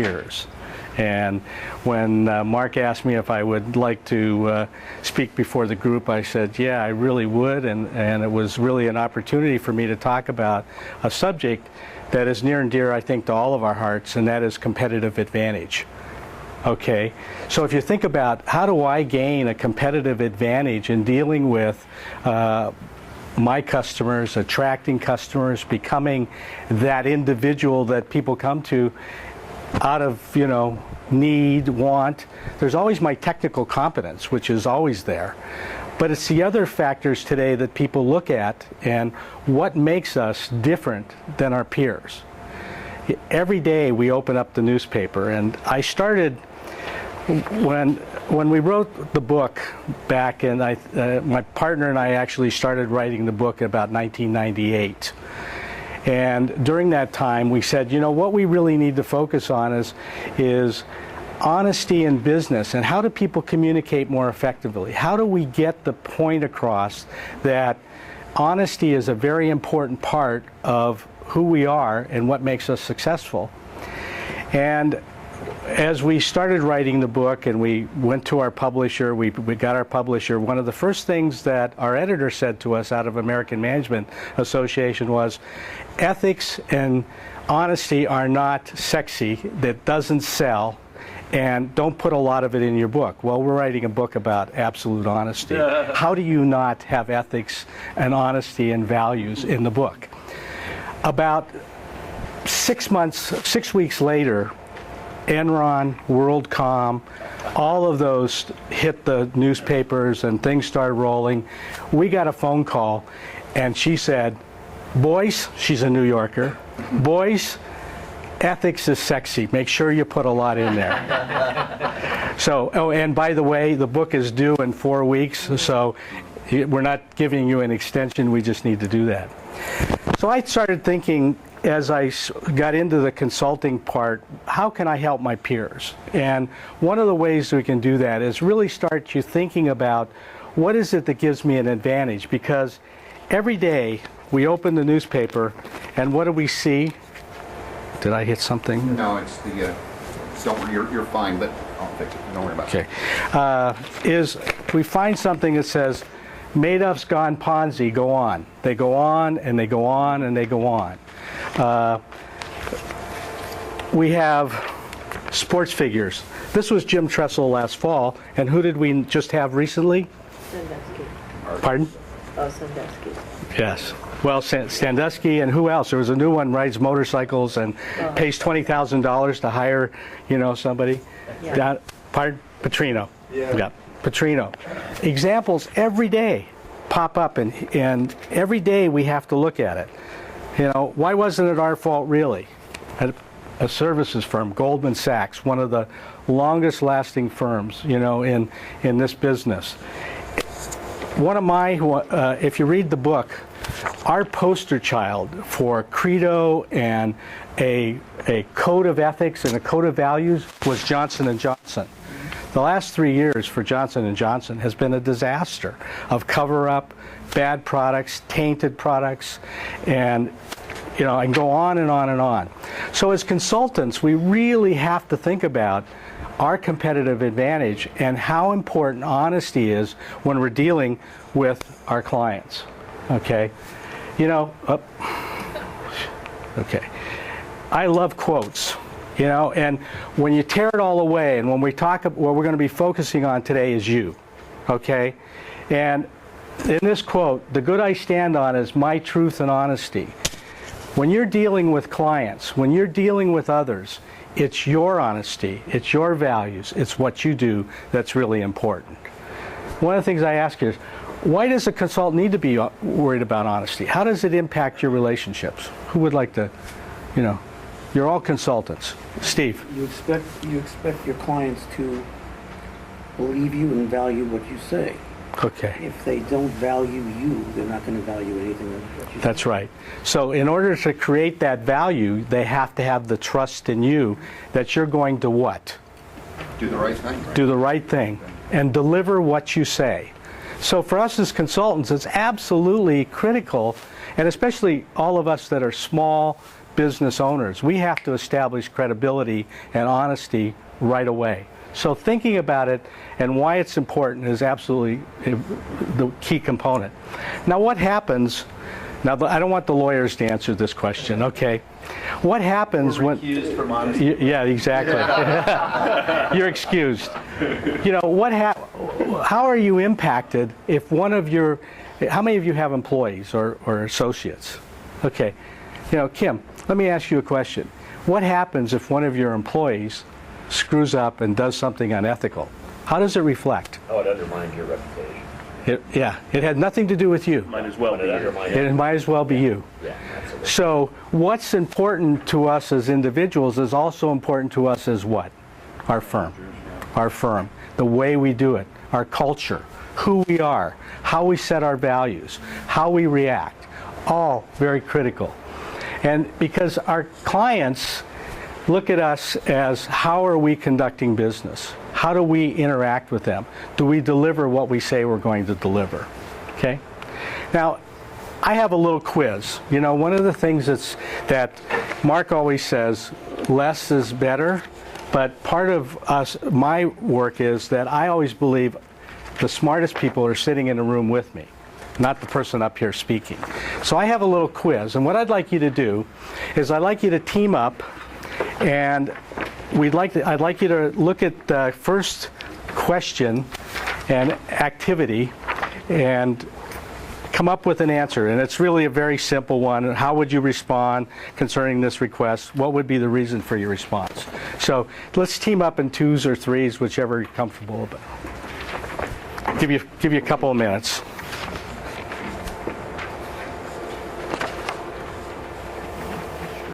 peers. And when Mark asked me if I would like to speak before the group, I said, yeah, I really would, and it was really an opportunity for me to talk about a subject that is near and dear, I think, to all of our hearts, and that is competitive advantage. Okay, so if you think about how do I gain a competitive advantage in dealing with my customers, attracting customers, becoming that individual that people come to out of, need, want. There's always my technical competence, which is always there. But it's the other factors today that people look at and what makes us different than our peers. Every day we open up the newspaper, and I started when we wrote the book back, and my partner and I actually started writing the book about 1998. And during that time, we said, what we really need to focus on is honesty in business, and how do people communicate more effectively? How do we get the point across that honesty is a very important part of who we are and what makes us successful? And as we started writing the book and we went to our publisher, we got our publisher, one of the first things that our editor said to us out of American Management Association was, ethics and honesty are not sexy, that doesn't sell, and don't put a lot of it in your book. Well, we're writing a book about absolute honesty. How do you not have ethics and honesty and values in the book? About 6 weeks later, Enron, WorldCom, all of those hit the newspapers and things started rolling. We got a phone call, and she said, boys, she's a New Yorker, boys, ethics is sexy. Make sure you put a lot in there. So, oh, and by the way, the book is due in 4 weeks, so we're not giving you an extension, we just need to do that. So I started thinking, as I got into the consulting part, how can I help my peers? And one of the ways we can do that is really start you thinking about what is it that gives me an advantage? Because every day we open the newspaper, and what do we see? Did I hit something? No, it's the, don't worry, you're fine, but I'll fix it, don't worry about it. Okay. Is we find something that says, Madoff's gone Ponzi, go on. They go on, and they go on, and they go on. We have sports figures. This was Jim Tressel last fall, and who did we just have recently? Sandusky. Pardon? Oh, Sandusky. Yes. Well, Sandusky, and who else? There was a new one, rides motorcycles and pays $20,000 to hire, somebody. Yeah. Pardon? Petrino. Yeah. Petrino. Examples every day pop up, and every day we have to look at it. Why wasn't it our fault, really? A services firm, Goldman Sachs, one of the longest lasting firms, in this business. One of my, if you read the book, our poster child for credo and a code of ethics and a code of values was Johnson & Johnson. The last 3 years for Johnson & Johnson has been a disaster of cover-up, bad products, tainted products, and I can go on and on and on. So as consultants, we really have to think about our competitive advantage and how important honesty is when we're dealing with our clients. Okay? Okay. I love quotes. And when you tear it all away, and when we talk, what we're going to be focusing on today is you, okay? And in this quote, the good I stand on is my truth and honesty. When you're dealing with clients, when you're dealing with others, it's your honesty, it's your values, it's what you do that's really important. One of the things I ask you is, why does a consultant need to be worried about honesty? How does it impact your relationships? Who would like to, you're all consultants. Steve. You expect your clients to believe you and value what you say. Okay. If they don't value you, they're not going to value anything that you say. That's right. So in order to create that value, they have to have the trust in you that you're going to what? Do the right thing. Do the right thing and deliver what you say. So for us as consultants, it's absolutely critical, and especially all of us that are small business owners, we have to establish credibility and honesty right away. So thinking about it and why it's important is absolutely the key component. Now what happens, now I don't want the lawyers to answer this question, okay? What happens when... Recused from honesty. Yeah, exactly. You're excused. You know, how are you impacted if one of your... How many of you have employees or associates? Okay. You know, Kim, let me ask you a question. What happens if one of your employees screws up and does something unethical? How does it reflect? Oh, it undermines your reputation. It had nothing to do with you. Might as well be you. It might as well be you. Yeah, absolutely. So what's important to us as individuals is also important to us as what? Our firm. Our firm. The way we do it. Our culture. Who we are. How we set our values. How we react. All very critical. And because our clients look at us as how are we conducting business? How do we interact with them? Do we deliver what we say we're going to deliver? Okay? Now, I have a little quiz. You know, one of the things that Mark always says, less is better, but part of my work is that I always believe the smartest people are sitting in a room with me, not the person up here speaking. So I have a little quiz, and what I'd like you to do is I'd like you to team up, and I'd like you to look at the first question and activity and come up with an answer. And it's really a very simple one. How would you respond concerning this request? What would be the reason for your response? So let's team up in twos or threes, whichever you're comfortable about. Give you a couple of minutes.